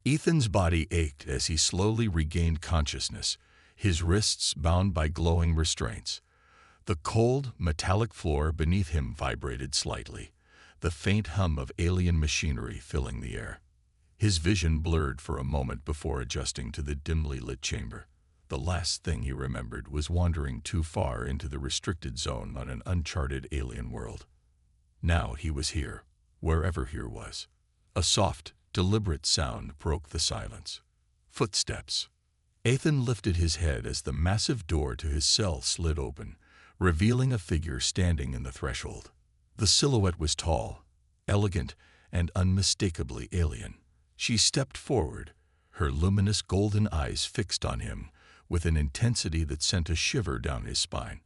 Ethan's body ached as he slowly regained consciousness, his wrists bound by glowing restraints. The cold, metallic floor beneath him vibrated slightly, the faint hum of alien machinery filling the air. His vision blurred for a moment before adjusting to the dimly lit chamber. The last thing he remembered was wandering too far into the restricted zone on an uncharted alien world. Now he was here, wherever here was. A soft, deliberate sound broke the silence. Footsteps. Ethan lifted his head as the massive door to his cell slid open, revealing a figure standing in the threshold. The silhouette was tall, elegant, and unmistakably alien. She stepped forward, her luminous golden eyes fixed on him with an intensity that sent a shiver down his spine.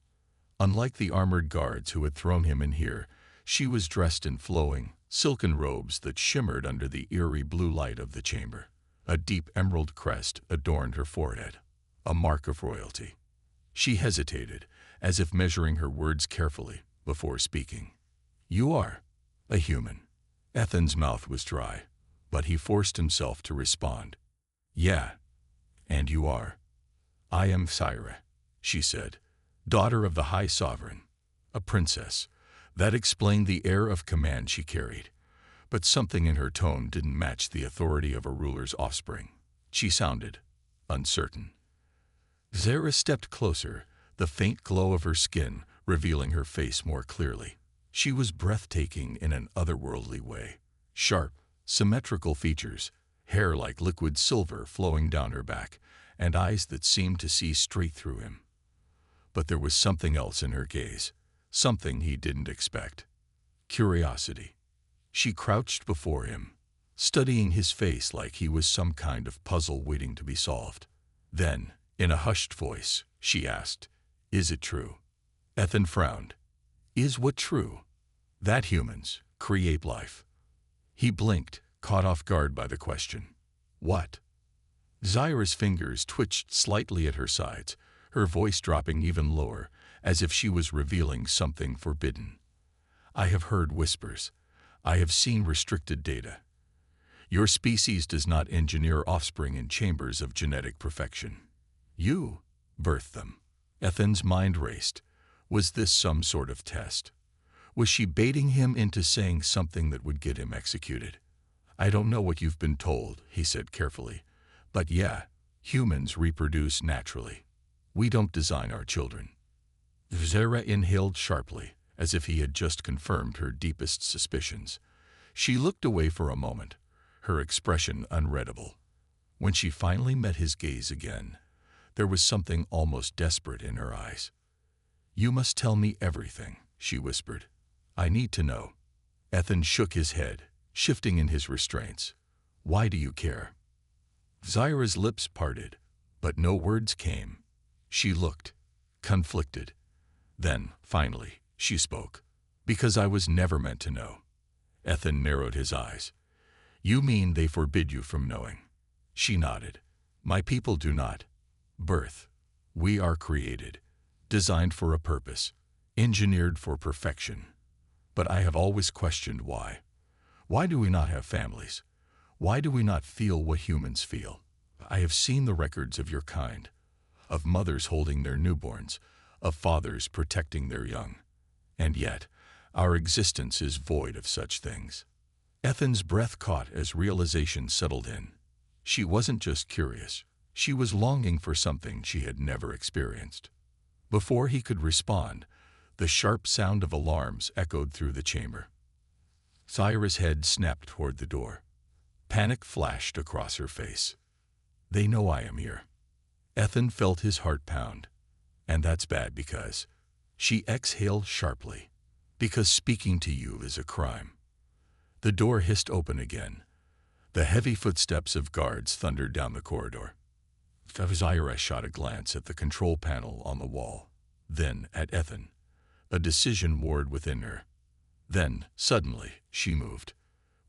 Unlike the armored guards who had thrown him in here, she was dressed in flowing, silken robes that shimmered under the eerie blue light of the chamber. A deep emerald crest adorned her forehead, a mark of royalty. She hesitated, as if measuring her words carefully before speaking. "You are a human." Ethan's mouth was dry, but he forced himself to respond. "Yeah, and you are." "I am Xyra," she said, "daughter of the High Sovereign, a princess." That explained the air of command she carried, but something in her tone didn't match the authority of a ruler's offspring. She sounded uncertain. Xyra stepped closer, the faint glow of her skin revealing her face more clearly. She was breathtaking in an otherworldly way. Sharp, symmetrical features, hair like liquid silver flowing down her back, and eyes that seemed to see straight through him. But there was something else in her gaze, something he didn't expect. Curiosity. She crouched before him, studying his face like he was some kind of puzzle waiting to be solved. Then, in a hushed voice, she asked, "Is it true?" Ethan frowned. "Is what true?" "That humans create life." He blinked, caught off guard by the question. "What?" Xyra's fingers twitched slightly at her sides, her voice dropping even lower, as if she was revealing something forbidden. "I have heard whispers. I have seen restricted data. Your species does not engineer offspring in chambers of genetic perfection. You birthed them." Ethan's mind raced. Was this some sort of test? Was she baiting him into saying something that would get him executed? "I don't know what you've been told," he said carefully, "but yeah, humans reproduce naturally. We don't design our children." Xyra inhaled sharply, as if he had just confirmed her deepest suspicions. She looked away for a moment, her expression unreadable. When she finally met his gaze again, there was something almost desperate in her eyes. "You must tell me everything," she whispered. "I need to know." Ethan shook his head, shifting in his restraints. "Why do you care?" Xyra's lips parted, but no words came. She looked, conflicted. Then, finally, she spoke. "Because I was never meant to know." Ethan narrowed his eyes. "You mean they forbid you from knowing?" She nodded. "My people do not. Birth. We are created, designed for a purpose, engineered for perfection. But I have always questioned why. Why do we not have families? Why do we not feel what humans feel? I have seen the records of your kind, of mothers holding their newborns, of fathers protecting their young. And yet, our existence is void of such things." Ethan's breath caught as realization settled in. She wasn't just curious. She was longing for something she had never experienced. Before he could respond, the sharp sound of alarms echoed through the chamber. Xyra's head snapped toward the door. Panic flashed across her face. "They know I am here." Ethan felt his heart pound. "And that's bad because..." She exhaled sharply. "Because speaking to you is a crime." The door hissed open again. The heavy footsteps of guards thundered down the corridor. Xyra shot a glance at the control panel on the wall, then at Ethan. A decision warred within her. Then, suddenly, she moved.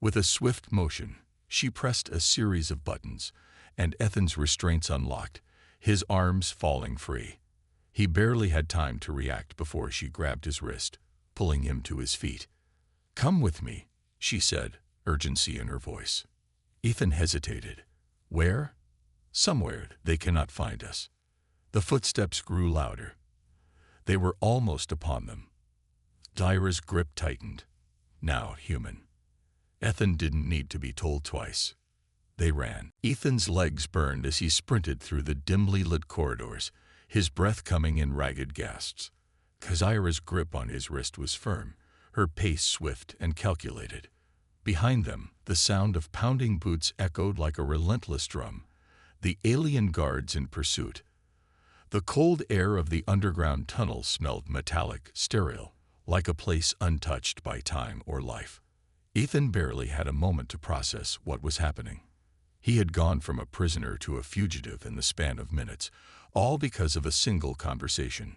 With a swift motion, she pressed a series of buttons, and Ethan's restraints unlocked, his arms falling free. He barely had time to react before she grabbed his wrist, pulling him to his feet. "Come with me," she said, urgency in her voice. Ethan hesitated, Where? Somewhere they cannot find us. The footsteps grew louder. They were almost upon them. Xyra's grip tightened. Now human. Ethan didn't need to be told twice. They ran. Ethan's legs burned as he sprinted through the dimly lit corridors, his breath coming in ragged gasps. Xyra's grip on his wrist was firm, her pace swift and calculated. Behind them, the sound of pounding boots echoed like a relentless drum, the alien guards in pursuit. The cold air of the underground tunnel smelled metallic, sterile, like a place untouched by time or life. Ethan barely had a moment to process what was happening. He had gone from a prisoner to a fugitive in the span of minutes, all because of a single conversation.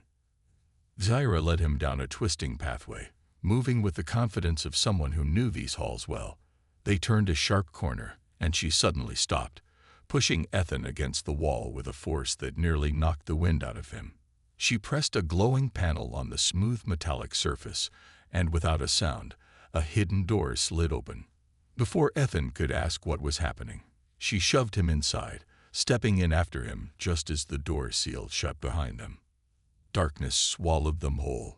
Xyra led him down a twisting pathway, moving with the confidence of someone who knew these halls well. They turned a sharp corner, and she suddenly stopped, pushing Ethan against the wall with a force that nearly knocked the wind out of him. She pressed a glowing panel on the smooth metallic surface, and without a sound, a hidden door slid open. Before Ethan could ask what was happening, she shoved him inside, stepping in after him just as the door sealed shut behind them. Darkness swallowed them whole.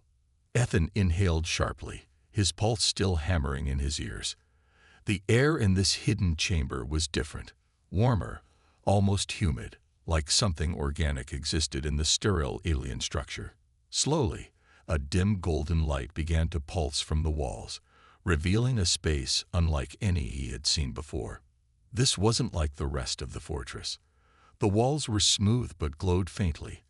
Ethan inhaled sharply, his pulse still hammering in his ears. The air in this hidden chamber was different, warmer, almost humid, like something organic existed in the sterile alien structure. Slowly, a dim golden light began to pulse from the walls, revealing a space unlike any he had seen before. This wasn't like the rest of the fortress. The walls were smooth but glowed faintly,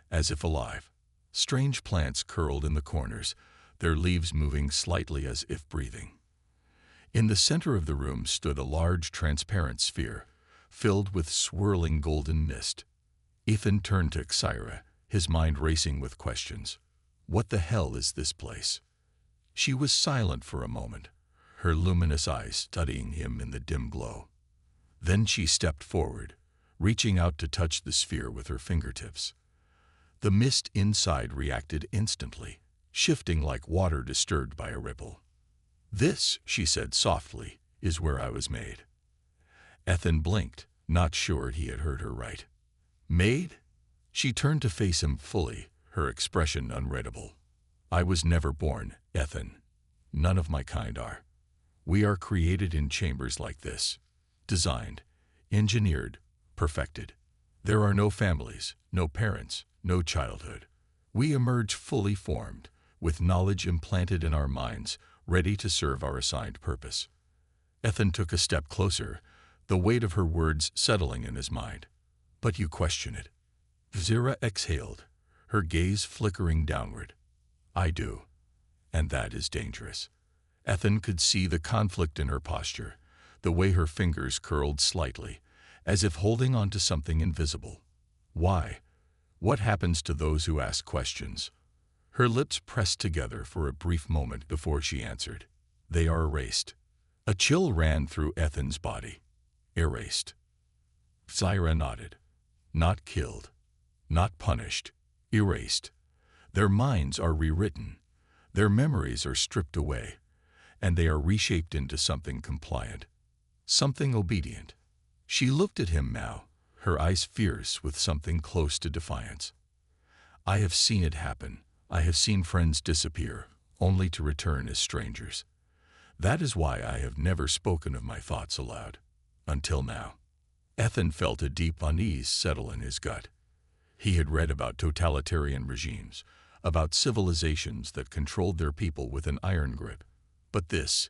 as if alive. Strange plants curled in the corners, their leaves moving slightly as if breathing. In the center of the room stood a large transparent sphere, filled with swirling golden mist. Ethan turned to Xyra, his mind racing with questions. What the hell is this place? She was silent for a moment, her luminous eyes studying him in the dim glow. Then she stepped forward, reaching out to touch the sphere with her fingertips. The mist inside reacted instantly, shifting like water disturbed by a ripple. "This," she said softly, "is where I was made." Ethan blinked, not sure he had heard her right. "Made?" She turned to face him fully, her expression unreadable. "I was never born, Ethan. None of my kind are. We are created in chambers like this. Designed, engineered, perfected. There are no families, no parents, no childhood. We emerge fully formed, with knowledge implanted in our minds, ready to serve our assigned purpose." Ethan took a step closer, the weight of her words settling in his mind. "But you question it." Xyra exhaled, her gaze flickering downward. "I do, and that is dangerous." Ethan could see the conflict in her posture, the way her fingers curled slightly, as if holding on to something invisible. Why? What happens to those who ask questions? Her lips pressed together for a brief moment before she answered. "They are erased." A chill ran through Ethan's body. Erased. Xyra nodded. Not killed. Not punished. Erased. Their minds are rewritten. Their memories are stripped away, and they are reshaped into something compliant, something obedient. She looked at him now, her eyes fierce with something close to defiance. "I have seen it happen. I have seen friends disappear, only to return as strangers. That is why I have never spoken of my thoughts aloud. Until now." Ethan felt a deep unease settle in his gut. He had read about totalitarian regimes, about civilizations that controlled their people with an iron grip. But this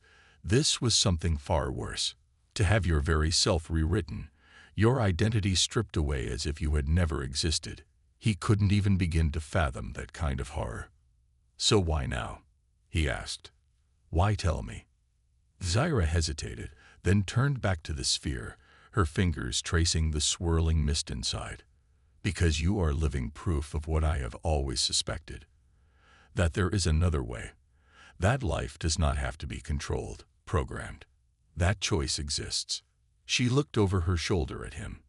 was something far worse. To have your very self rewritten, your identity stripped away as if you had never existed. He couldn't even begin to fathom that kind of horror. "So why now?" he asked. "Why tell me?" Xyra hesitated, then turned back to the sphere, her fingers tracing the swirling mist inside. "Because you are living proof of what I have always suspected. That there is another way. That life does not have to be controlled, programmed. That choice exists." She looked over her shoulder at him.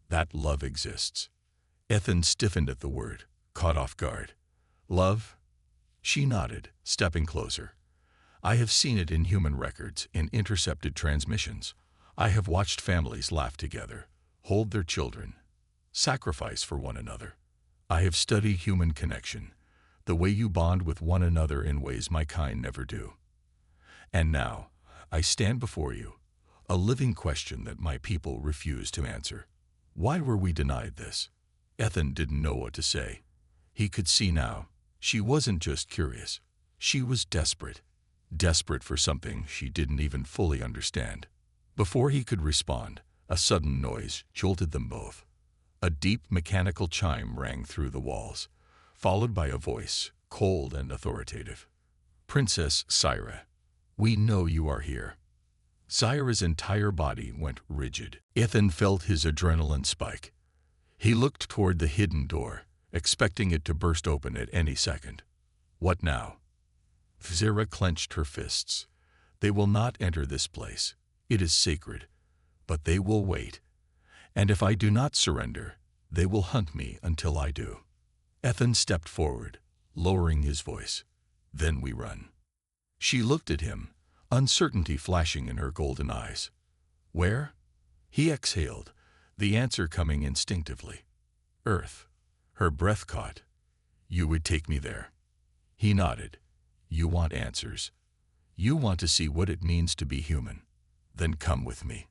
"That love exists." Ethan stiffened at the word, caught off guard. "Love?" She nodded, stepping closer. "I have seen it in human records, in intercepted transmissions. I have watched families laugh together, hold their children, sacrifice for one another. I have studied human connection, the way you bond with one another in ways my kind never do. And now, I stand before you, a living question that my people refuse to answer. Why were we denied this? Ethan didn't know what to say. He could see now, she wasn't just curious. She was desperate. Desperate for something she didn't even fully understand. Before he could respond, a sudden noise jolted them both. A deep mechanical chime rang through the walls, followed by a voice, cold and authoritative. "Princess Xyra, we know you are here." Xyra's entire body went rigid. Ethan felt his adrenaline spike. He looked toward the hidden door, expecting it to burst open at any second. What now? Xyra clenched her fists. They will not enter this place. It is sacred. But they will wait. And if I do not surrender, they will hunt me until I do. Ethan stepped forward, lowering his voice. "Then we run." She looked at him, uncertainty flashing in her golden eyes. "Where?" He exhaled, the answer coming instinctively. "Earth." Her breath caught. "You would take me there." He nodded. "You want answers. You want to see what it means to be human. Then come with me."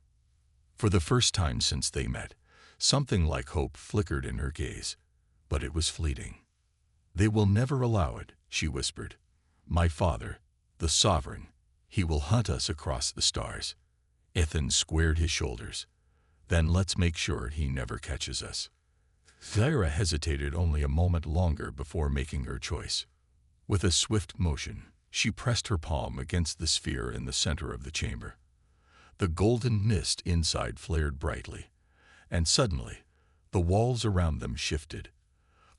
For the first time since they met, something like hope flickered in her gaze, but it was fleeting. "They will never allow it," she whispered. "My father, the sovereign, he will hunt us across the stars." Ethan squared his shoulders. "Then let's make sure he never catches us." Xyra hesitated only a moment longer before making her choice. With a swift motion, she pressed her palm against the sphere in the center of the chamber. The golden mist inside flared brightly, and suddenly, the walls around them shifted.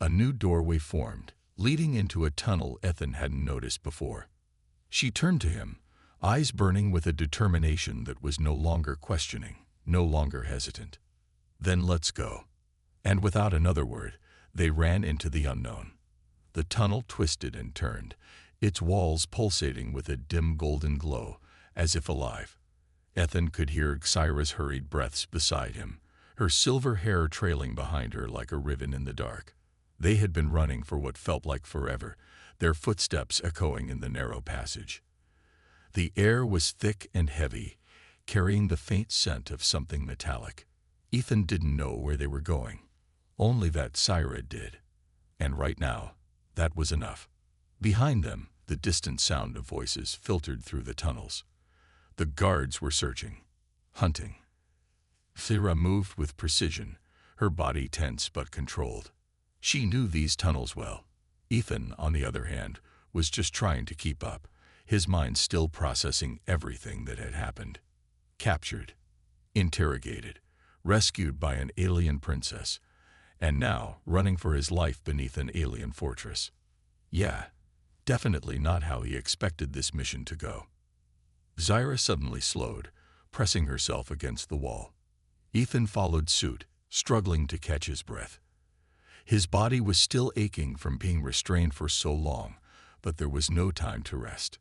A new doorway formed, leading into a tunnel Ethan hadn't noticed before. She turned to him, eyes burning with a determination that was no longer questioning, no longer hesitant. "Then let's go." And without another word, they ran into the unknown. The tunnel twisted and turned, its walls pulsating with a dim golden glow, as if alive. Ethan could hear Xyra's hurried breaths beside him, her silver hair trailing behind her like a ribbon in the dark. They had been running for what felt like forever, their footsteps echoing in the narrow passage. The air was thick and heavy, carrying the faint scent of something metallic. Ethan didn't know where they were going, only that Xyra did. And right now, that was enough. Behind them, the distant sound of voices filtered through the tunnels. The guards were searching, hunting. Xyra moved with precision, her body tense but controlled. She knew these tunnels well. Ethan, on the other hand, was just trying to keep up, his mind still processing everything that had happened. Captured, interrogated, rescued by an alien princess, and now running for his life beneath an alien fortress. Yeah, definitely not how he expected this mission to go. Xyra suddenly slowed, pressing herself against the wall. Ethan followed suit, struggling to catch his breath. His body was still aching from being restrained for so long, but there was no time to rest.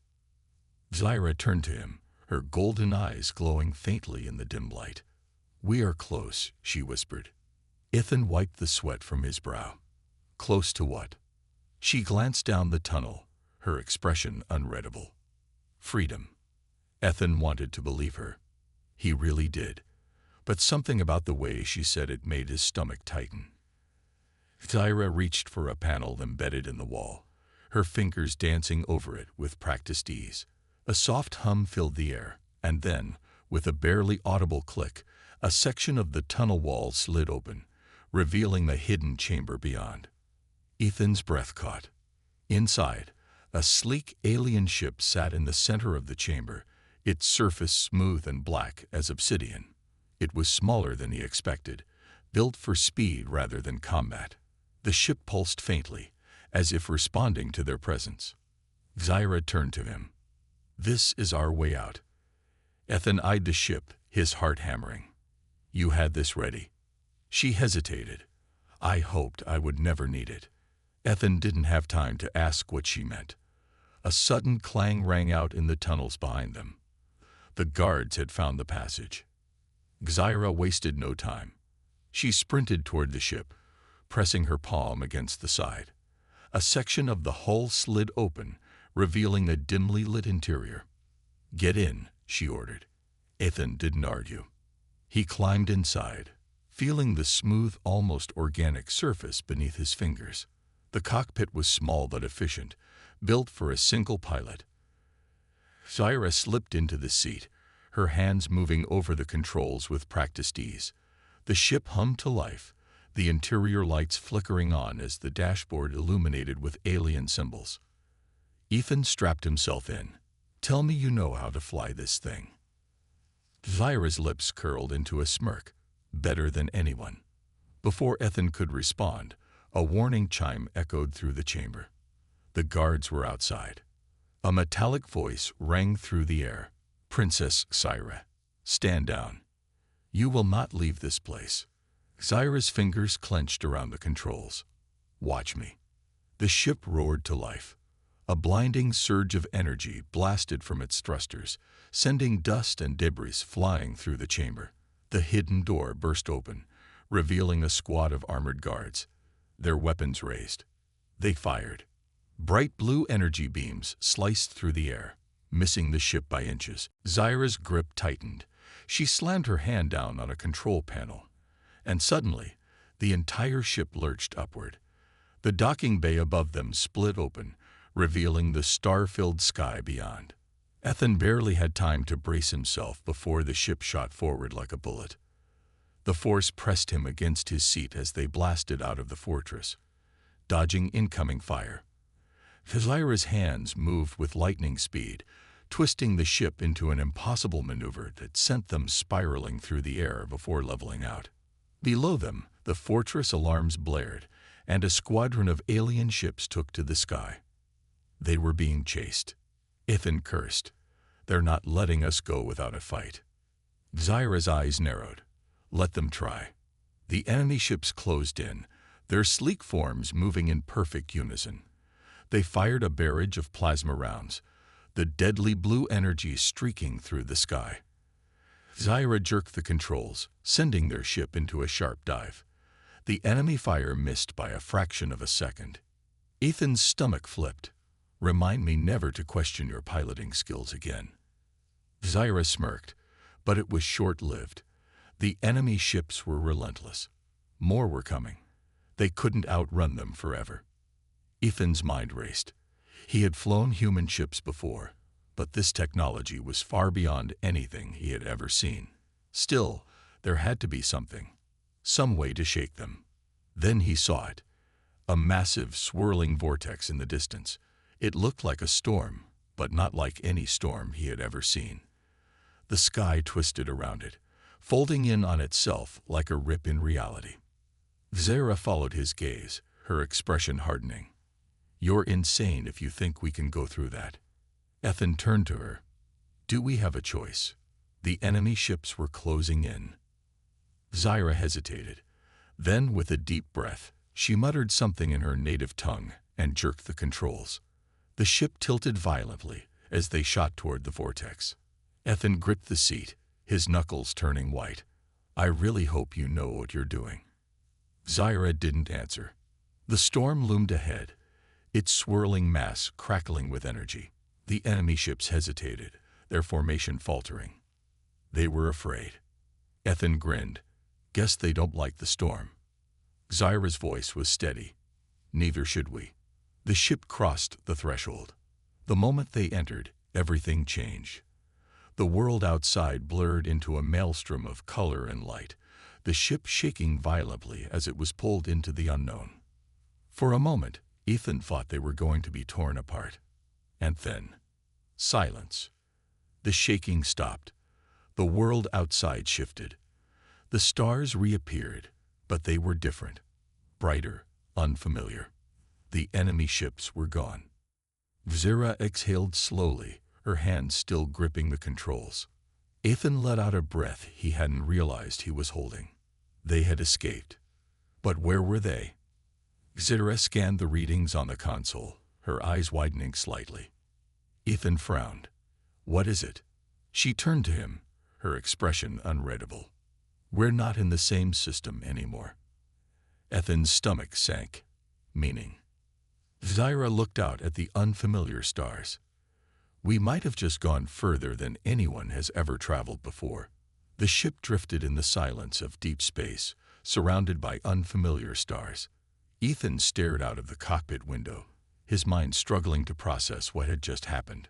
Xyra turned to him, her golden eyes glowing faintly in the dim light. "We are close," she whispered. Ethan wiped the sweat from his brow. Close to what? She glanced down the tunnel, her expression unreadable. Freedom. Ethan wanted to believe her. He really did. But something about the way she said it made his stomach tighten. Xyra reached for a panel embedded in the wall, her fingers dancing over it with practiced ease. A soft hum filled the air, and then, with a barely audible click, a section of the tunnel wall slid open, revealing the hidden chamber beyond. Ethan's breath caught. Inside, a sleek alien ship sat in the center of the chamber, its surface smooth and black as obsidian. It was smaller than he expected, built for speed rather than combat. The ship pulsed faintly, as if responding to their presence. Xyra turned to him. "This is our way out." Ethan eyed the ship, his heart hammering. "You had this ready." She hesitated. "I hoped I would never need it." Ethan didn't have time to ask what she meant. A sudden clang rang out in the tunnels behind them. The guards had found the passage. Xyra wasted no time. She sprinted toward the ship, pressing her palm against the side. A section of the hull slid open, revealing a dimly lit interior. "Get in," she ordered. Ethan didn't argue. He climbed inside, feeling the smooth, almost organic surface beneath his fingers. The cockpit was small but efficient, built for a single pilot. Xyra slipped into the seat, her hands moving over the controls with practiced ease. The ship hummed to life, the interior lights flickering on as the dashboard illuminated with alien symbols. Ethan strapped himself in. "Tell me you know how to fly this thing." Xyra's lips curled into a smirk. "Better than anyone." Before Ethan could respond, a warning chime echoed through the chamber. The guards were outside. A metallic voice rang through the air. "Princess Xyra, stand down. You will not leave this place." Xyra's fingers clenched around the controls. "Watch me." The ship roared to life. A blinding surge of energy blasted from its thrusters, sending dust and debris flying through the chamber. The hidden door burst open, revealing a squad of armored guards, their weapons raised. They fired. Bright blue energy beams sliced through the air, missing the ship by inches. Xyra's grip tightened. She slammed her hand down on a control panel, and suddenly, the entire ship lurched upward. The docking bay above them split open, revealing the star-filled sky beyond. Ethan barely had time to brace himself before the ship shot forward like a bullet. The force pressed him against his seat as they blasted out of the fortress, dodging incoming fire. Xyra's hands moved with lightning speed, twisting the ship into an impossible maneuver that sent them spiraling through the air before leveling out. Below them, the fortress alarms blared, and a squadron of alien ships took to the sky. They were being chased. Ethan cursed. "They're not letting us go without a fight." Xyra's eyes narrowed. Let them try. The enemy ships closed in, their sleek forms moving in perfect unison. They fired a barrage of plasma rounds, the deadly blue energy streaking through the sky. Xyra jerked the controls, sending their ship into a sharp dive. The enemy fire missed by a fraction of a second. Ethan's stomach flipped. "Remind me never to question your piloting skills again." Xyra smirked, but it was short-lived. The enemy ships were relentless. More were coming. They couldn't outrun them forever. Ethan's mind raced. He had flown human ships before, but this technology was far beyond anything he had ever seen. Still, there had to be something, some way to shake them. Then he saw it, a massive, swirling vortex in the distance. It looked like a storm, but not like any storm he had ever seen. The sky twisted around it, folding in on itself like a rip in reality. Xyra followed his gaze, her expression hardening. "You're insane if you think we can go through that." Ethan turned to her. "Do we have a choice?" The enemy ships were closing in. Xyra hesitated. Then, with a deep breath, she muttered something in her native tongue and jerked the controls. The ship tilted violently as they shot toward the vortex. Ethan gripped the seat, his knuckles turning white. "I really hope you know what you're doing." Xyra didn't answer. The storm loomed ahead, its swirling mass crackling with energy. The enemy ships hesitated, their formation faltering. They were afraid. Ethan grinned. "Guess they don't like the storm." Xyra's voice was steady. "Neither should we." The ship crossed the threshold. The moment they entered, everything changed. The world outside blurred into a maelstrom of color and light, the ship shaking violently as it was pulled into the unknown. For a moment, Ethan thought they were going to be torn apart. And then, silence. The shaking stopped. The world outside shifted. The stars reappeared, but they were different, brighter, unfamiliar. The enemy ships were gone. Xyra exhaled slowly, her hands still gripping the controls. Ethan let out a breath he hadn't realized he was holding. They had escaped. But where were they? Xyra scanned the readings on the console, her eyes widening slightly. Ethan frowned. "What is it?" She turned to him, her expression unreadable. We're not in the same system anymore. Ethan's stomach sank. Meaning? Xyra looked out at the unfamiliar stars. We might have just gone further than anyone has ever traveled before. The ship drifted in the silence of deep space, surrounded by unfamiliar stars. Ethan stared out of the cockpit window, his mind struggling to process what had just happened.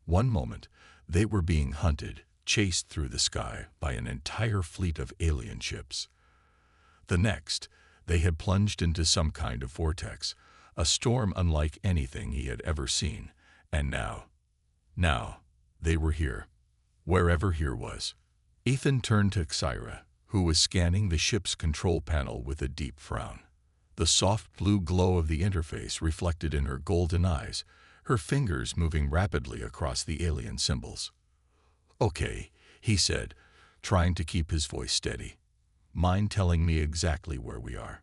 One moment, they were being hunted, chased through the sky by an entire fleet of alien ships. The next, they had plunged into some kind of vortex, a storm unlike anything he had ever seen, and now, they were here, wherever here was. Ethan turned to Xyra, who was scanning the ship's control panel with a deep frown. The soft blue glow of the interface reflected in her golden eyes, her fingers moving rapidly across the alien symbols. "Okay," he said, trying to keep his voice steady. "Mind telling me exactly where we are?"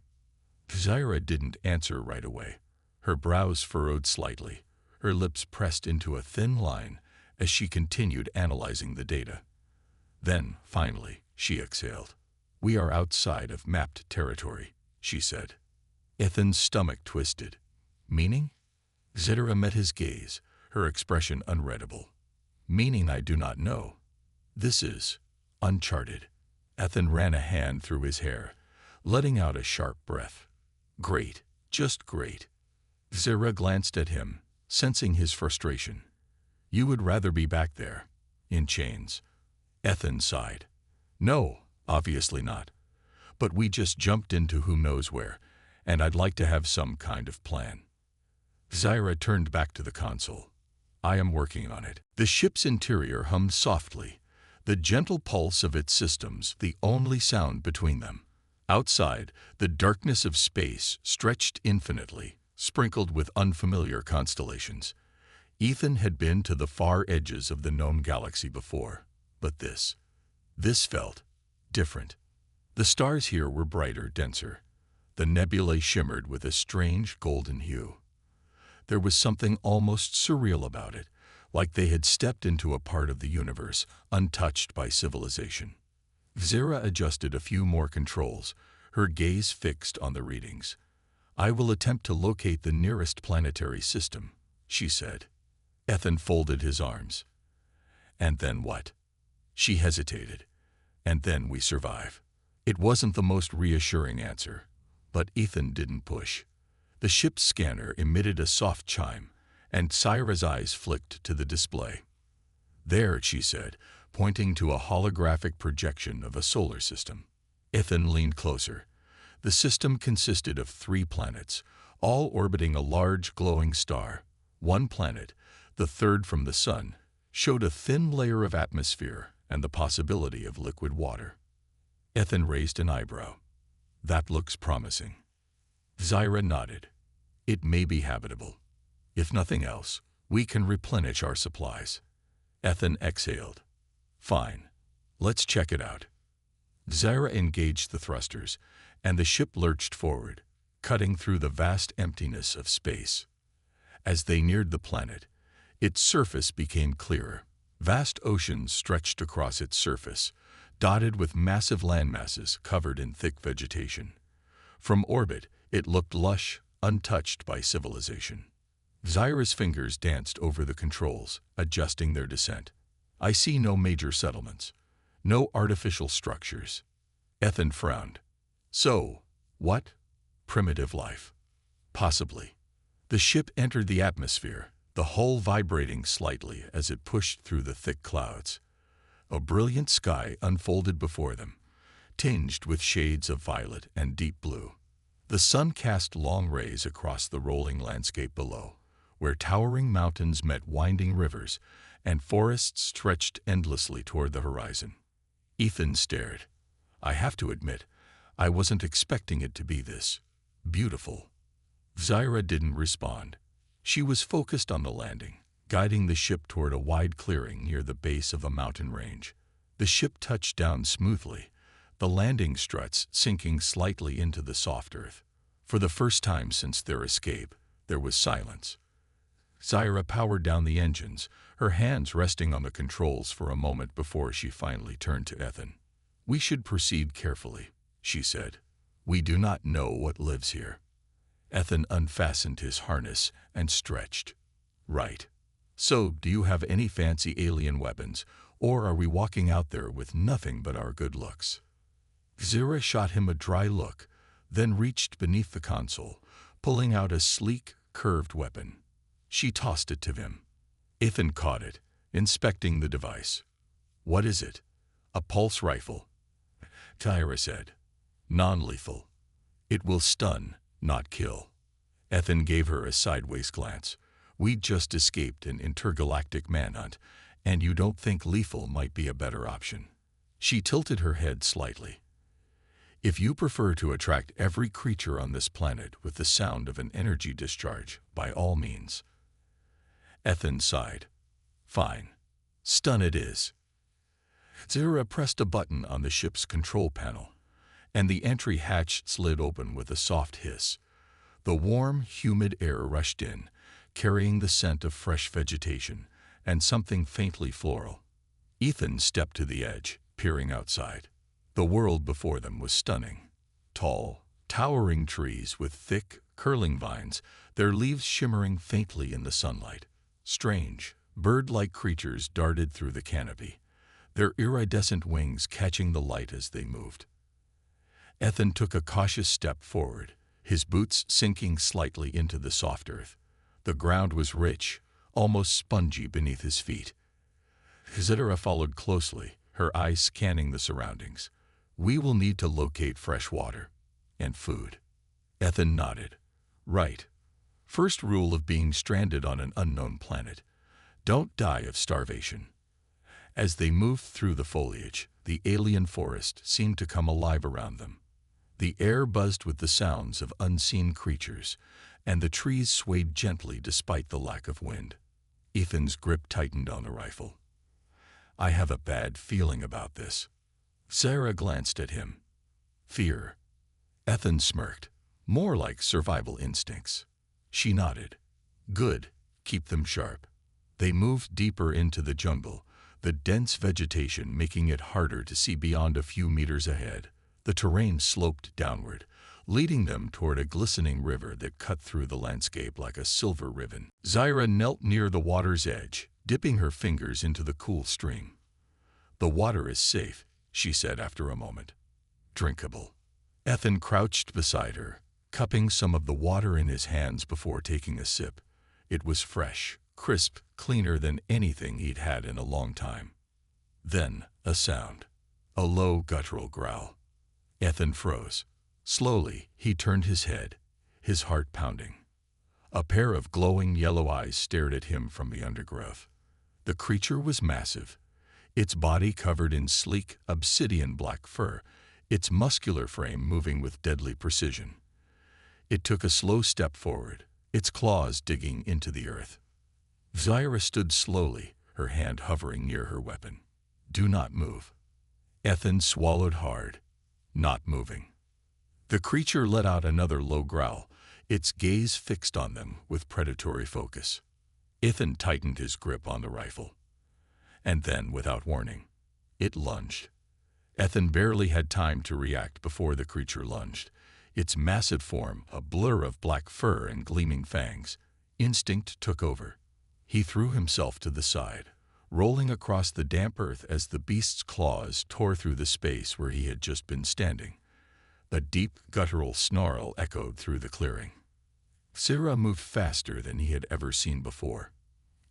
Xyra didn't answer right away. Her brows furrowed slightly, her lips pressed into a thin line as she continued analyzing the data. Then, finally, she exhaled. "We are outside of mapped territory," she said. Ethan's stomach twisted. "Meaning?" Xyra met his gaze, her expression unreadable. "Meaning I do not know. This is uncharted." Ethan ran a hand through his hair, letting out a sharp breath. "Great, just great." Xyra glanced at him, sensing his frustration. "You would rather be back there, in chains." Ethan sighed. "No, obviously not. But we just jumped into who knows where, and I'd like to have some kind of plan." Xyra turned back to the console. "I am working on it." The ship's interior hummed softly, the gentle pulse of its systems the only sound between them. Outside, the darkness of space stretched infinitely, sprinkled with unfamiliar constellations. Ethan had been to the far edges of the known galaxy before, but this felt different. The stars here were brighter, denser. The nebulae shimmered with a strange golden hue. There was something almost surreal about it, like they had stepped into a part of the universe untouched by civilization. Xyra adjusted a few more controls, her gaze fixed on the readings. "I will attempt to locate the nearest planetary system," she said. Ethan folded his arms. "And then what?" She hesitated. "And then we survive." It wasn't the most reassuring answer, but Ethan didn't push. The ship's scanner emitted a soft chime, and Xyra's eyes flicked to the display. "There," she said, pointing to a holographic projection of a solar system. Ethan leaned closer. The system consisted of 3 planets, all orbiting a large glowing star. One planet, the third from the sun, showed a thin layer of atmosphere and the possibility of liquid water. Ethan raised an eyebrow. "That looks promising." Xyra nodded. "It may be habitable. If nothing else, we can replenish our supplies." Ethan exhaled. "Fine. Let's check it out." Xyra engaged the thrusters, and the ship lurched forward, cutting through the vast emptiness of space. As they neared the planet, its surface became clearer. Vast oceans stretched across its surface, dotted with massive landmasses covered in thick vegetation. From orbit, it looked lush, untouched by civilization. Xyra's fingers danced over the controls, adjusting their descent. "I see no major settlements, no artificial structures." Ethan frowned. "So, what? Primitive life?" "Possibly." The ship entered the atmosphere, the hull vibrating slightly as it pushed through the thick clouds. A brilliant sky unfolded before them, tinged with shades of violet and deep blue. The sun cast long rays across the rolling landscape below, where towering mountains met winding rivers and forests stretched endlessly toward the horizon. Ethan stared. "I have to admit, I wasn't expecting it to be this beautiful." Xyra didn't respond. She was focused on the landing, guiding the ship toward a wide clearing near the base of a mountain range. The ship touched down smoothly, the landing struts sinking slightly into the soft earth. For the first time since their escape, there was silence. Xyra powered down the engines, her hands resting on the controls for a moment before she finally turned to Ethan. "We should proceed carefully," she said. "We do not know what lives here." Ethan unfastened his harness and stretched. "Right. So, do you have any fancy alien weapons, or are we walking out there with nothing but our good looks?" Xyra shot him a dry look, then reached beneath the console, pulling out a sleek, curved weapon. She tossed it to him. Ethan caught it, inspecting the device. "What is it?" "A pulse rifle," Xyra said. "Non-lethal. It will stun, not kill." Ethan gave her a sideways glance. "We'd just escaped an intergalactic manhunt, and you don't think lethal might be a better option?" She tilted her head slightly. "If you prefer to attract every creature on this planet with the sound of an energy discharge, by all means." Ethan sighed. "Fine. Stun it is." Xyra pressed a button on the ship's control panel, and the entry hatch slid open with a soft hiss. The warm, humid air rushed in, carrying the scent of fresh vegetation and something faintly floral. Ethan stepped to the edge, peering outside. The world before them was stunning. Tall, towering trees with thick, curling vines, their leaves shimmering faintly in the sunlight. Strange, bird-like creatures darted through the canopy, their iridescent wings catching the light as they moved. Ethan took a cautious step forward, his boots sinking slightly into the soft earth. The ground was rich, almost spongy beneath his feet. Xyra followed closely, her eyes scanning the surroundings. "We will need to locate fresh water and food." Ethan nodded. "Right. First rule of being stranded on an unknown planet: don't die of starvation." As they moved through the foliage, the alien forest seemed to come alive around them. The air buzzed with the sounds of unseen creatures, and the trees swayed gently despite the lack of wind. Ethan's grip tightened on the rifle. "I have a bad feeling about this." Xyra glanced at him. "Fear?" Ethan smirked. "More like survival instincts." She nodded. "Good. Keep them sharp." They moved deeper into the jungle, the dense vegetation making it harder to see beyond a few meters ahead. The terrain sloped downward, leading them toward a glistening river that cut through the landscape like a silver ribbon. Xyra knelt near the water's edge, dipping her fingers into the cool stream. "The water is safe," she said after a moment. "Drinkable." Ethan crouched beside her, cupping some of the water in his hands before taking a sip. It was fresh, crisp, cleaner than anything he'd had in a long time. Then a sound, a low guttural growl. Ethan froze. Slowly, he turned his head, his heart pounding. A pair of glowing yellow eyes stared at him from the undergrowth. The creature was massive, its body covered in sleek, obsidian-black fur, its muscular frame moving with deadly precision. It took a slow step forward, its claws digging into the earth. Xyra stood slowly, her hand hovering near her weapon. "Do not move." Ethan swallowed hard, not moving. The creature let out another low growl, its gaze fixed on them with predatory focus. Ethan tightened his grip on the rifle. And then, without warning, it lunged. Ethan barely had time to react before the creature lunged, its massive form a blur of black fur and gleaming fangs. Instinct took over. He threw himself to the side, rolling across the damp earth as the beast's claws tore through the space where he had just been standing. A deep, guttural snarl echoed through the clearing. Xyra moved faster than he had ever seen before.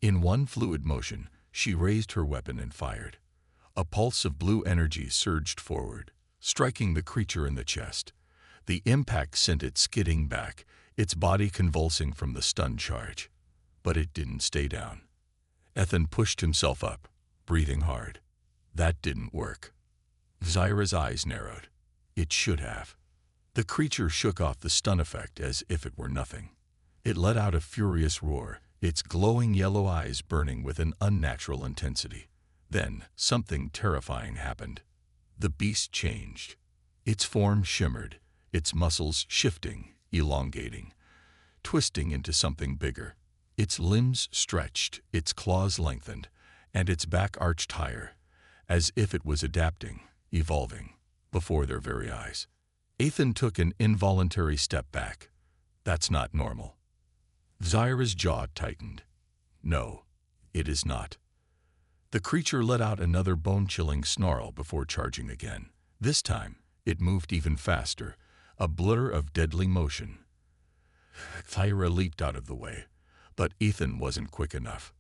In one fluid motion, she raised her weapon and fired. A pulse of blue energy surged forward, striking the creature in the chest. The impact sent it skidding back, its body convulsing from the stun charge. But it didn't stay down. Ethan pushed himself up, breathing hard. That didn't work. Xyra's eyes narrowed. It should have. The creature shook off the stun effect as if it were nothing. It let out a furious roar, its glowing yellow eyes burning with an unnatural intensity. Then, something terrifying happened. The beast changed. Its form shimmered, its muscles shifting, elongating, twisting into something bigger. Its limbs stretched, its claws lengthened, and its back arched higher, as if it was adapting, evolving, before their very eyes. Ethan took an involuntary step back. That's not normal. Xyra's jaw tightened. No, it is not. The creature let out another bone-chilling snarl before charging again. This time, it moved even faster, a blur of deadly motion. Xyra leaped out of the way, but Ethan wasn't quick enough.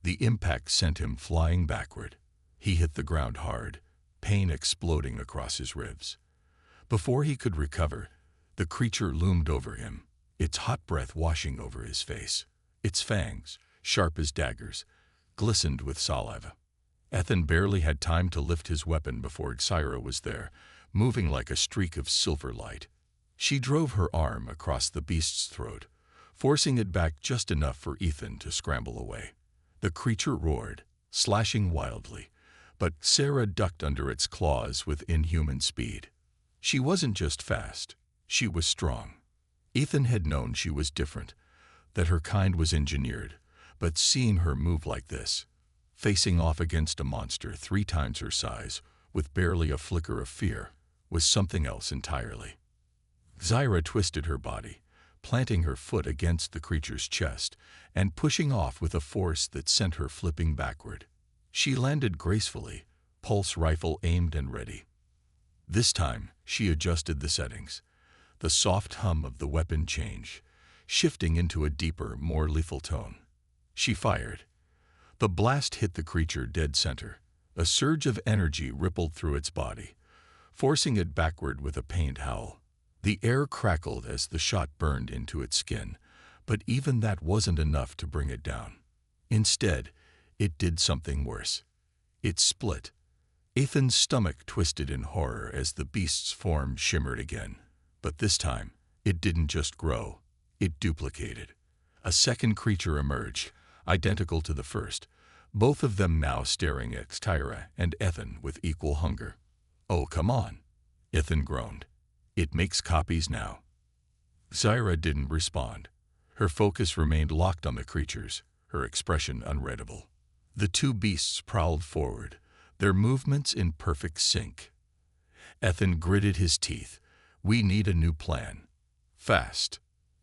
The impact sent him flying backward. He hit the ground hard, pain exploding across his ribs. Before he could recover, the creature loomed over him, its hot breath washing over his face. Its fangs, sharp as daggers, glistened with saliva. Ethan barely had time to lift his weapon before Xyra was there, moving like a streak of silver light. She drove her arm across the beast's throat, forcing it back just enough for Ethan to scramble away. The creature roared, slashing wildly, but Xyra ducked under its claws with inhuman speed. She wasn't just fast, she was strong. Ethan had known she was different, that her kind was engineered, but seeing her move like this, facing off against a monster 3 times her size, with barely a flicker of fear, was something else entirely. Xyra twisted her body, planting her foot against the creature's chest and pushing off with a force that sent her flipping backward. She landed gracefully, pulse rifle aimed and ready. This time, she adjusted the settings. The soft hum of the weapon changed, shifting into a deeper, more lethal tone. She fired. The blast hit the creature dead center. A surge of energy rippled through its body, forcing it backward with a pained howl. The air crackled as the shot burned into its skin, but even that wasn't enough to bring it down. Instead, it did something worse. It split. Ethan's stomach twisted in horror as the beast's form shimmered again. But this time, it didn't just grow, it duplicated. A second creature emerged, identical to the first, both of them now staring at Xyra and Ethan with equal hunger. "Oh, come on," Ethan groaned. "It makes copies now." Xyra didn't respond. Her focus remained locked on the creatures, her expression unreadable. The 2 beasts prowled forward, their movements in perfect sync. Ethan gritted his teeth. "We need a new plan. Fast."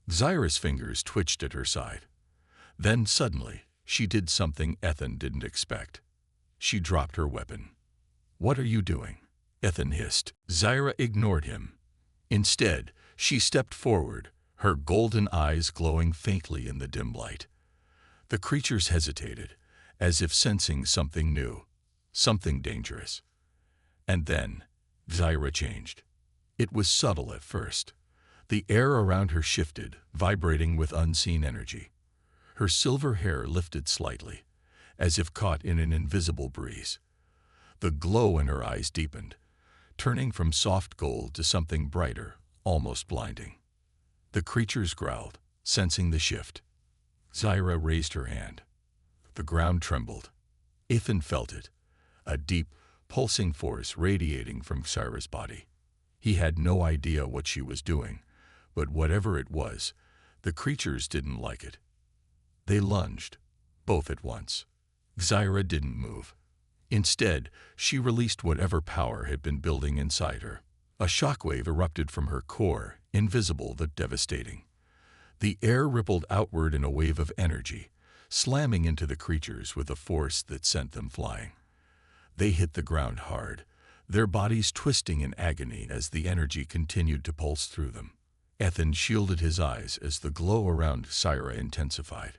Xyra's fingers twitched at her side. Then suddenly, she did something Ethan didn't expect. She dropped her weapon. "What are you doing?" Ethan hissed. Xyra ignored him. Instead, she stepped forward, her golden eyes glowing faintly in the dim light. The creatures hesitated, as if sensing something new, something dangerous. And then, Xyra changed. It was subtle at first. The air around her shifted, vibrating with unseen energy. Her silver hair lifted slightly, as if caught in an invisible breeze. The glow in her eyes deepened, turning from soft gold to something brighter, almost blinding. The creatures growled, sensing the shift. Xyra raised her hand. The ground trembled. Ethan felt it, a deep, pulsing force radiating from Xyra's body. He had no idea what she was doing, but whatever it was, the creatures didn't like it. They lunged, both at once. Xyra didn't move. Instead, she released whatever power had been building inside her. A shockwave erupted from her core, invisible but devastating. The air rippled outward in a wave of energy, slamming into the creatures with a force that sent them flying. They hit the ground hard, their bodies twisting in agony as the energy continued to pulse through them. Ethan shielded his eyes as the glow around Xyra intensified.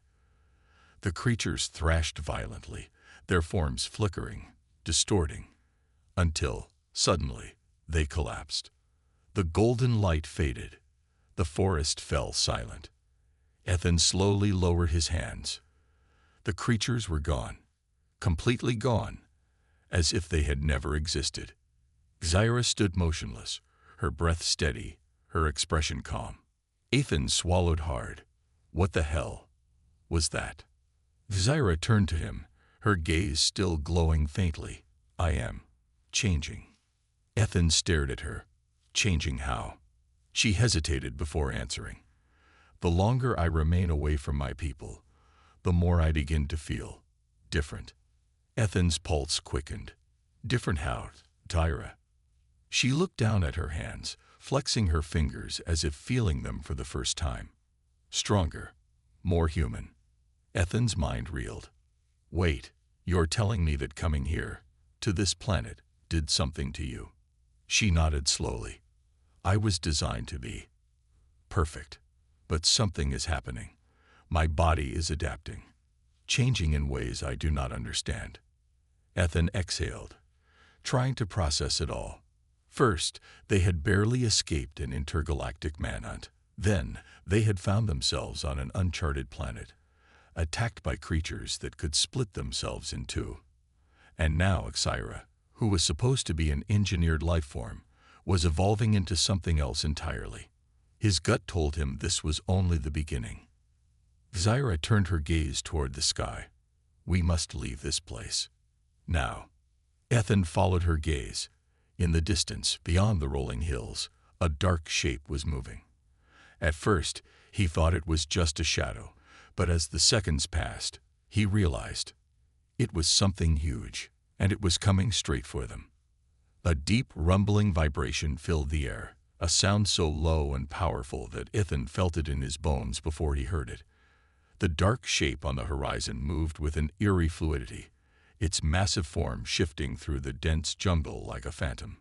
The creatures thrashed violently, their forms flickering, distorting, until, suddenly, they collapsed. The golden light faded. The forest fell silent. Ethan slowly lowered his hands. The creatures were gone, completely gone, as if they had never existed. Xyra stood motionless, her breath steady, her expression calm. Ethan swallowed hard. What the hell was that? Xyra turned to him, her gaze still glowing faintly. "I am changing." Ethan stared at her. Changing how? She hesitated before answering. "The longer I remain away from my people, the more I begin to feel different." Ethan's pulse quickened. "Different how, Xyra?" She looked down at her hands, flexing her fingers as if feeling them for the first time. Stronger, more human. Ethan's mind reeled. Wait, you're telling me that coming here, to this planet, did something to you? She nodded slowly. I was designed to be perfect, but something is happening. My body is adapting, changing in ways I do not understand. Ethan exhaled, trying to process it all. First, they had barely escaped an intergalactic manhunt. Then, they had found themselves on an uncharted planet, attacked by creatures that could split themselves in two. And now Xyra, who was supposed to be an engineered life form, was evolving into something else entirely. His gut told him this was only the beginning. Xyra turned her gaze toward the sky. We must leave this place. Now. Ethan followed her gaze. In the distance, beyond the rolling hills, a dark shape was moving. At first, he thought it was just a shadow, but as the seconds passed, he realized it was something huge, and it was coming straight for them. A deep, rumbling vibration filled the air, a sound so low and powerful that Ethan felt it in his bones before he heard it. The dark shape on the horizon moved with an eerie fluidity, its massive form shifting through the dense jungle like a phantom.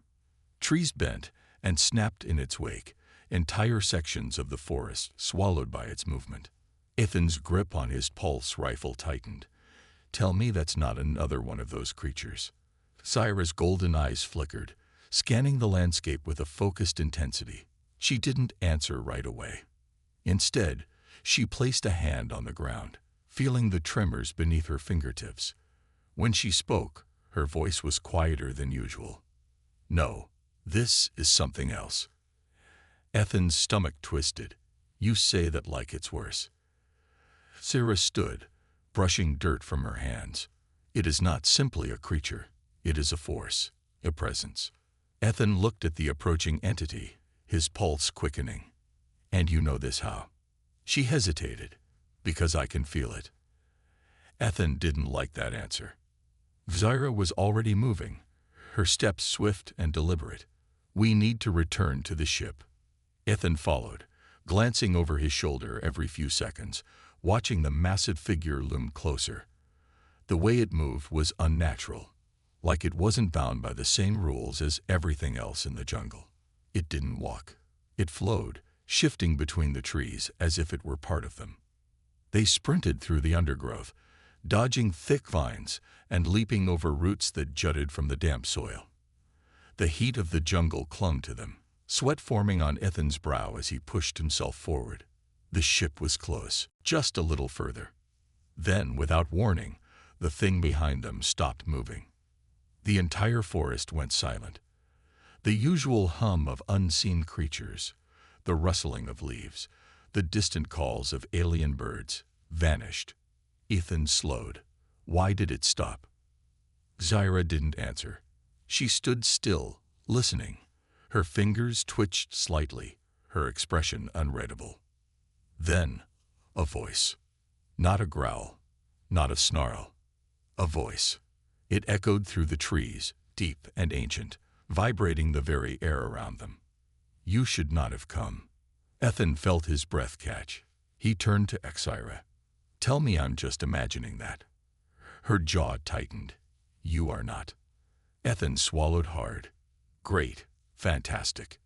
Trees bent and snapped in its wake, entire sections of the forest swallowed by its movement. Ethan's grip on his pulse rifle tightened. Tell me that's not another one of those creatures. Xyra's golden eyes flickered, scanning the landscape with a focused intensity. She didn't answer right away. Instead, she placed a hand on the ground, feeling the tremors beneath her fingertips. When she spoke, her voice was quieter than usual. No, this is something else. Ethan's stomach twisted. You say that like it's worse. Xyra stood, brushing dirt from her hands. It is not simply a creature. It is a force, a presence. Ethan looked at the approaching entity, his pulse quickening. And you know this how? She hesitated. Because I can feel it. Ethan didn't like that answer. Xyra was already moving, her steps swift and deliberate. We need to return to the ship. Ethan followed, glancing over his shoulder every few seconds, watching the massive figure loom closer. The way it moved was unnatural, like it wasn't bound by the same rules as everything else in the jungle. It didn't walk. It flowed, shifting between the trees as if it were part of them. They sprinted through the undergrowth, dodging thick vines and leaping over roots that jutted from the damp soil. The heat of the jungle clung to them, sweat forming on Ethan's brow as he pushed himself forward. The ship was close, just a little further. Then, without warning, the thing behind them stopped moving. The entire forest went silent. The usual hum of unseen creatures, the rustling of leaves, the distant calls of alien birds, vanished. Ethan slowed. Why did it stop? Xyra didn't answer. She stood still, listening. Her fingers twitched slightly, her expression unreadable. Then, a voice. Not a growl, not a snarl. A voice. It echoed through the trees, deep and ancient, vibrating the very air around them. You should not have come. Ethan felt his breath catch. He turned to Xyra. Tell me I'm just imagining that. Her jaw tightened. You are not. Ethan swallowed hard. Great. Fantastic.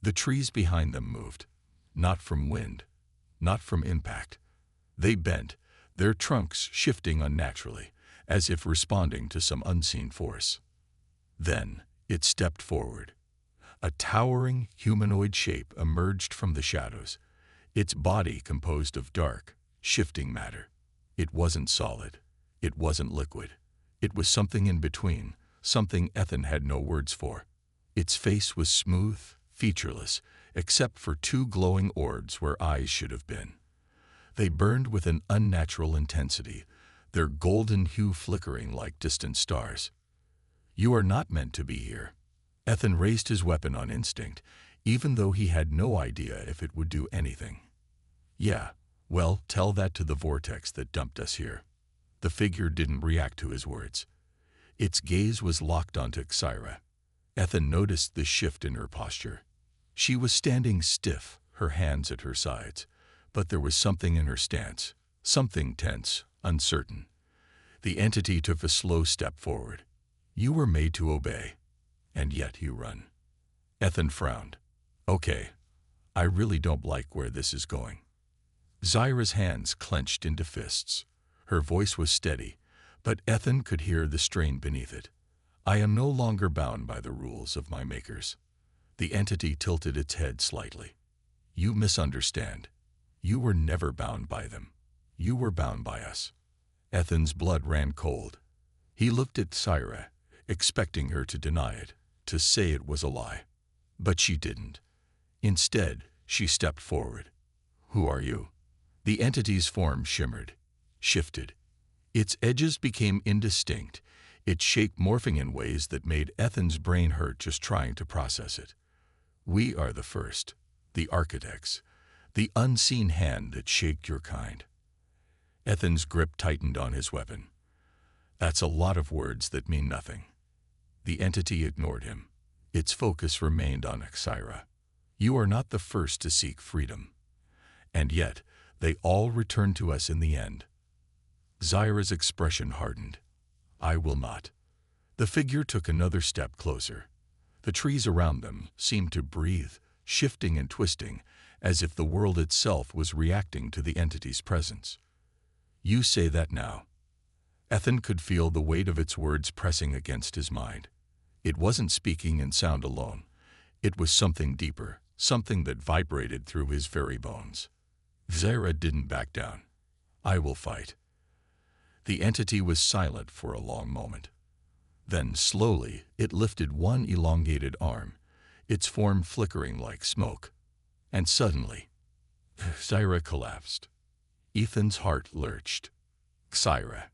The trees behind them moved. Not from wind. Not from impact. They bent, their trunks shifting unnaturally, as if responding to some unseen force. Then it stepped forward. A towering humanoid shape emerged from the shadows, its body composed of dark, shifting matter. It wasn't solid. It wasn't liquid. It was something in between, something Ethan had no words for. Its face was smooth, featureless, except for two glowing orbs where eyes should have been. They burned with an unnatural intensity, their golden hue flickering like distant stars. You are not meant to be here. Ethan raised his weapon on instinct, even though he had no idea if it would do anything. Yeah, well, tell that to the vortex that dumped us here. The figure didn't react to his words. Its gaze was locked onto Xyra. Ethan noticed the shift in her posture. She was standing stiff, her hands at her sides, but there was something in her stance, something tense, uncertain. The entity took a slow step forward. You were made to obey, and yet you run. Ethan frowned. Okay, I really don't like where this is going. Xyra's hands clenched into fists. Her voice was steady, but Ethan could hear the strain beneath it. I am no longer bound by the rules of my makers. The entity tilted its head slightly. You misunderstand. You were never bound by them. You were bound by us. Ethan's blood ran cold. He looked at Xyra, expecting her to deny it, to say it was a lie. But she didn't. Instead, she stepped forward. Who are you? The entity's form shimmered, shifted. Its edges became indistinct, its shape morphing in ways that made Ethan's brain hurt just trying to process it. We are the first, the architects, the unseen hand that shaped your kind. Ethan's grip tightened on his weapon. That's a lot of words that mean nothing. The entity ignored him. Its focus remained on Xyra. You are not the first to seek freedom. And yet, they all return to us in the end. Xyra's expression hardened. I will not. The figure took another step closer. The trees around them seemed to breathe, shifting and twisting, as if the world itself was reacting to the entity's presence. You say that now. Ethan could feel the weight of its words pressing against his mind. It wasn't speaking in sound alone. It was something deeper, something that vibrated through his very bones. Xyra didn't back down. I will fight. The entity was silent for a long moment. Then, slowly, it lifted one elongated arm, its form flickering like smoke. And suddenly, Xyra collapsed. Ethan's heart lurched. Xyra.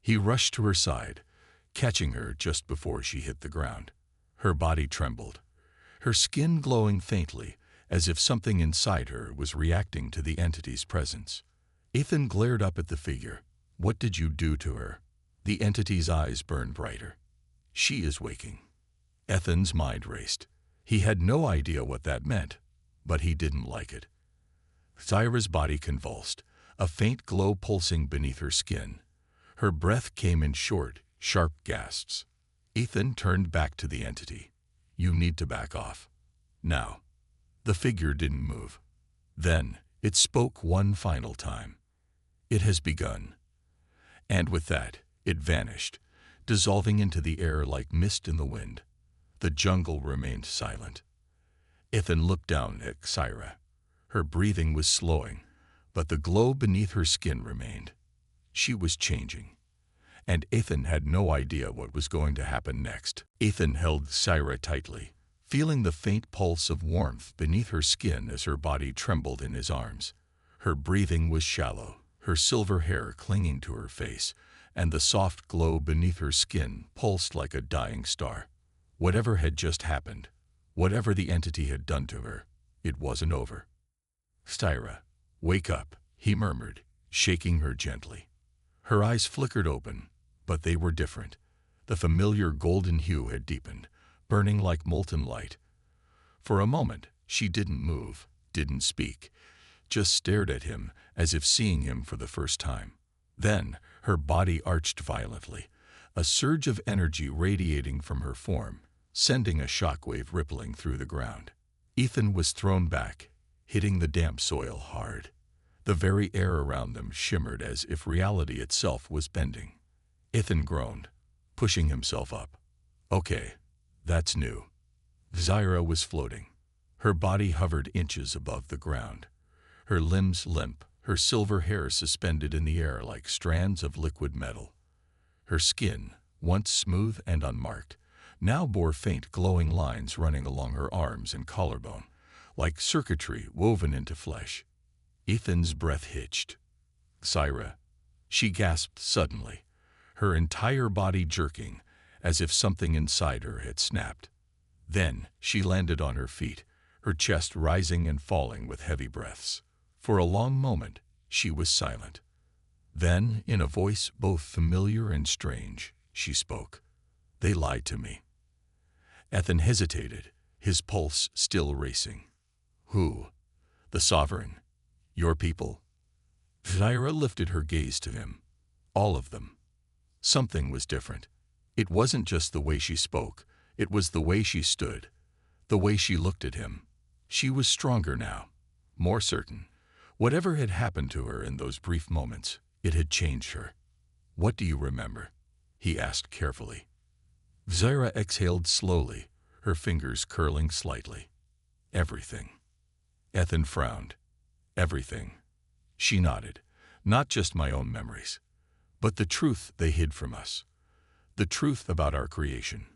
He rushed to her side, catching her just before she hit the ground. Her body trembled, her skin glowing faintly, as if something inside her was reacting to the entity's presence. Ethan glared up at the figure. What did you do to her? The entity's eyes burned brighter. She is waking. Ethan's mind raced. He had no idea what that meant, but he didn't like it. Xyra's body convulsed, a faint glow pulsing beneath her skin. Her breath came in short, sharp gasps. Ethan turned back to the entity. You need to back off. Now. The figure didn't move. Then, it spoke one final time. It has begun. And with that, it vanished, dissolving into the air like mist in the wind. The jungle remained silent. Ethan looked down at Xyra. Her breathing was slowing, but the glow beneath her skin remained. She was changing. And Ethan had no idea what was going to happen next. Ethan held Xyra tightly, feeling the faint pulse of warmth beneath her skin as her body trembled in his arms. Her breathing was shallow, her silver hair clinging to her face, and the soft glow beneath her skin pulsed like a dying star. Whatever had just happened, whatever the entity had done to her, it wasn't over. Xyra, wake up, he murmured, shaking her gently. Her eyes flickered open, but they were different. The familiar golden hue had deepened, burning like molten light. For a moment, she didn't move, didn't speak, just stared at him as if seeing him for the first time. Then, her body arched violently, a surge of energy radiating from her form, sending a shockwave rippling through the ground. Ethan was thrown back, hitting the damp soil hard. The very air around them shimmered as if reality itself was bending. Ethan groaned, pushing himself up. Okay, that's new. Xyra was floating. Her body hovered inches above the ground. Her limbs limp, her silver hair suspended in the air like strands of liquid metal. Her skin, once smooth and unmarked, now bore faint glowing lines running along her arms and collarbone, like circuitry woven into flesh. Ethan's breath hitched. Xyra. She gasped suddenly, her entire body jerking, as if something inside her had snapped. Then she landed on her feet, her chest rising and falling with heavy breaths. For a long moment, she was silent. Then, in a voice both familiar and strange, she spoke. They lied to me. Ethan hesitated, his pulse still racing. Who? The Sovereign? Your people? Xyra lifted her gaze to him. All of them. Something was different. It wasn't just the way she spoke, it was the way she stood, the way she looked at him. She was stronger now, more certain. Whatever had happened to her in those brief moments, it had changed her. What do you remember? He asked carefully. Xyra exhaled slowly, her fingers curling slightly. Everything. Ethan frowned. Everything. She nodded. Not just my own memories, but the truth they hid from us. The truth about our creation.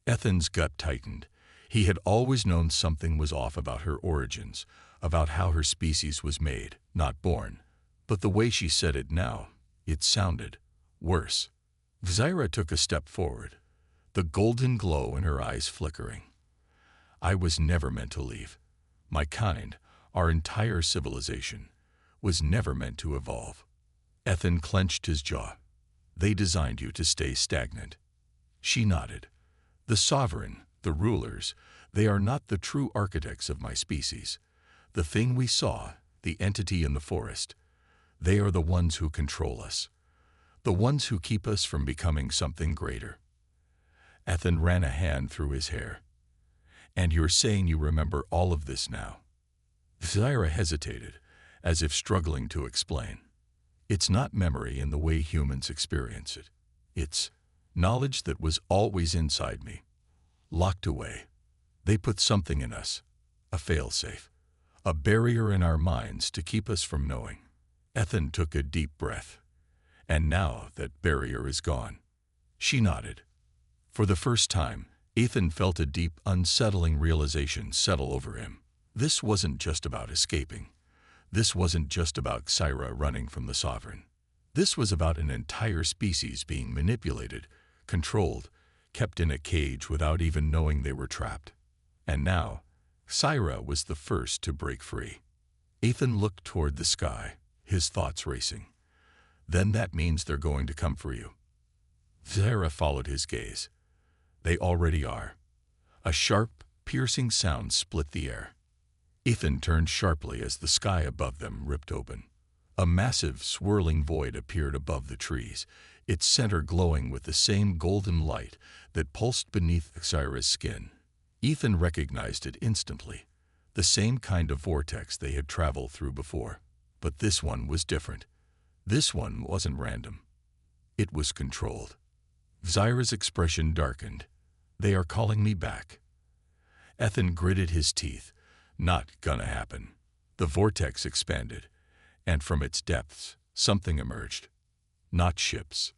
Ethan's gut tightened. He had always known something was off about her origins, about how her species was made, not born. But the way she said it now, it sounded worse. Xyra took a step forward, the golden glow in her eyes flickering. I was never meant to leave. My kind, our entire civilization, was never meant to evolve. Ethan clenched his jaw. They designed you to stay stagnant. She nodded. The Sovereign, the rulers, they are not the true architects of my species. The thing we saw, the entity in the forest, they are the ones who control us. The ones who keep us from becoming something greater. Ethan ran a hand through his hair. And you're saying you remember all of this now? Xyra hesitated, as if struggling to explain. It's not memory in the way humans experience it. It's knowledge that was always inside me, locked away. They put something in us, a failsafe, a barrier in our minds to keep us from knowing. Ethan took a deep breath. And now that barrier is gone. She nodded. For the first time, Ethan felt a deep, unsettling realization settle over him. This wasn't just about escaping. This wasn't just about Xyra running from the Sovereign. This was about an entire species being manipulated, controlled, kept in a cage without even knowing they were trapped. And now, Xyra was the first to break free. Ethan looked toward the sky, his thoughts racing. Then that means they're going to come for you. Xyra followed his gaze. They already are. A sharp, piercing sound split the air. Ethan turned sharply as the sky above them ripped open. A massive, swirling void appeared above the trees, its center glowing with the same golden light that pulsed beneath Xyra's skin. Ethan recognized it instantly, the same kind of vortex they had traveled through before. But this one was different. This one wasn't random. It was controlled. Xyra's expression darkened. They are calling me back. Ethan gritted his teeth. Not gonna happen. The vortex expanded, and from its depths, something emerged. Not ships,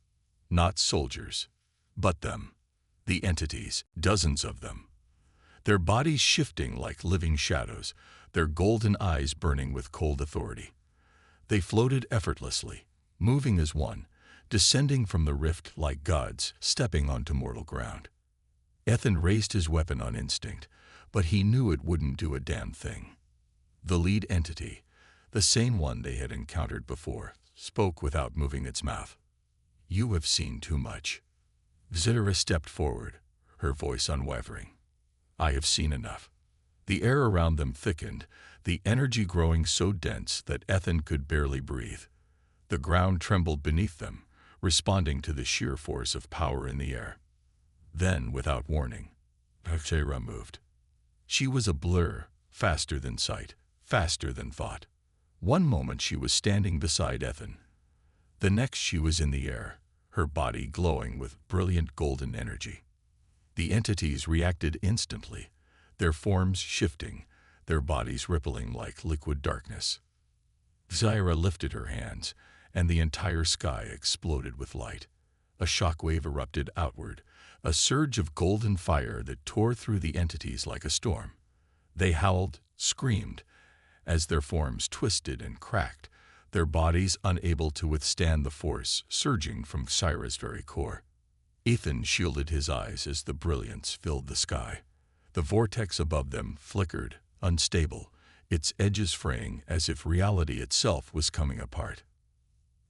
not soldiers, but them. The entities, dozens of them. Their bodies shifting like living shadows, their golden eyes burning with cold authority. They floated effortlessly, moving as one, descending from the rift like gods stepping onto mortal ground. Ethan raised his weapon on instinct, but he knew it wouldn't do a damn thing. The lead entity, the same one they had encountered before, spoke without moving its mouth. You have seen too much. Xyra stepped forward, her voice unwavering. I have seen enough. The air around them thickened, the energy growing so dense that Ethan could barely breathe. The ground trembled beneath them, responding to the sheer force of power in the air. Then, without warning, Xyra moved. She was a blur, faster than sight, faster than thought. One moment she was standing beside Ethan. The next she was in the air, her body glowing with brilliant golden energy. The entities reacted instantly, their forms shifting, their bodies rippling like liquid darkness. Xyra lifted her hands, and the entire sky exploded with light. A shockwave erupted outward, a surge of golden fire that tore through the entities like a storm. They howled, screamed, as their forms twisted and cracked, their bodies unable to withstand the force surging from Xyra's very core. Ethan shielded his eyes as the brilliance filled the sky. The vortex above them flickered, unstable, its edges fraying as if reality itself was coming apart.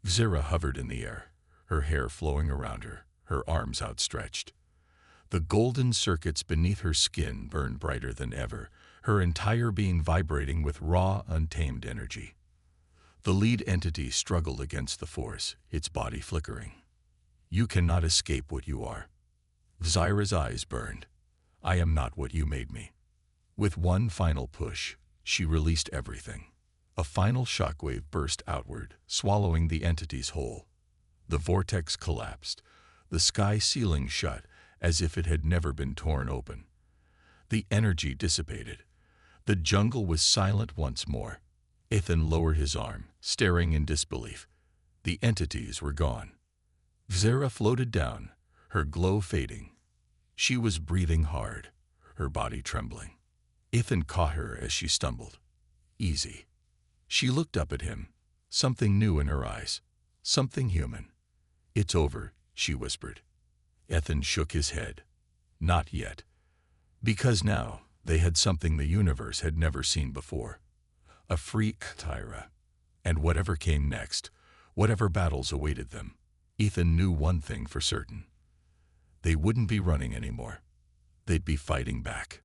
Xyra hovered in the air, her hair flowing around her, her arms outstretched. The golden circuits beneath her skin burned brighter than ever, her entire being vibrating with raw, untamed energy. The lead entity struggled against the force, its body flickering. You cannot escape what you are. Xyra's eyes burned. I am not what you made me. With one final push, she released everything. A final shockwave burst outward, swallowing the entity's whole. The vortex collapsed, the sky ceiling shut as if it had never been torn open. The energy dissipated. The jungle was silent once more. Ethan lowered his arm, staring in disbelief. The entities were gone. Xyra floated down, her glow fading. She was breathing hard, her body trembling. Ethan caught her as she stumbled. Easy. She looked up at him, something new in her eyes, something human. It's over, she whispered. Ethan shook his head. Not yet. Because now they had something the universe had never seen before. A free Xyra. And whatever came next, whatever battles awaited them, Ethan knew one thing for certain. They wouldn't be running anymore. They'd be fighting back.